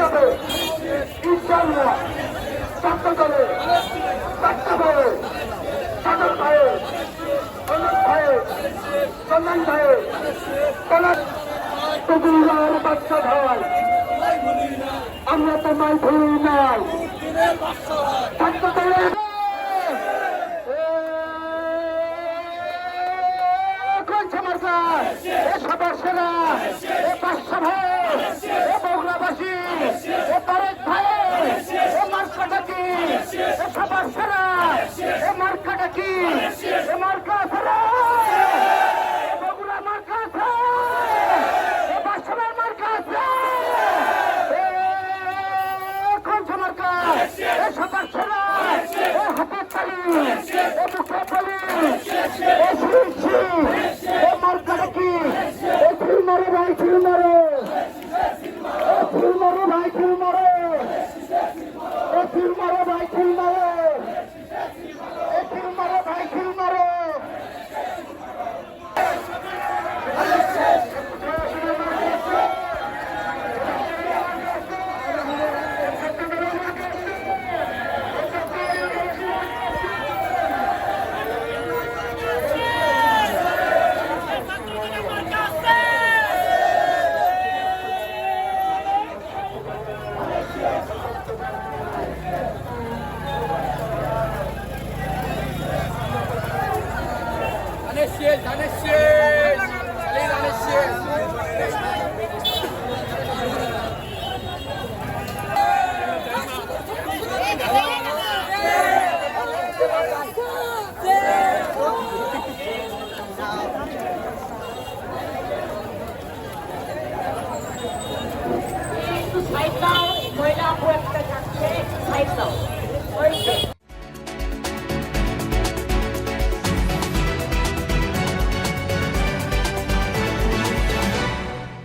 আছে ইনশাআল্লাহ চারটা দলে চারটা ভাইয়ে সাদর ভাইয়ে অনেক ভাইয়ে কল্যাণ ভাইয়ে কবুলার বাচ্চা ভাই আমরা তো মাই ভুলি নাই চারটা দলে সবার সেরা এ বাদশা ভাই এ বগুড়াবাসী এ তারেক ভাই এ মার্কাটা কি এ সবার সেরা এ মার্কাটা কি এ মার্কা সেরা এ বগুড়া মার্কা আছে এ বাদশা ভাই মার্কা আছে এ কোনটা মার্কা এ সবার সেরা এ হাতের তালি এ মুখে তালি এ শিশি এ মার্কাটা কি এ ফিল মারো ভাই ফিল মারো এ ফিল মারো ভাই ফিল মারো এ ফিল মারো ভাই ফিল মারো এ ফিল মারো ভাই ফিল মারো Saitaw, mula po ang tagakse, saitaw.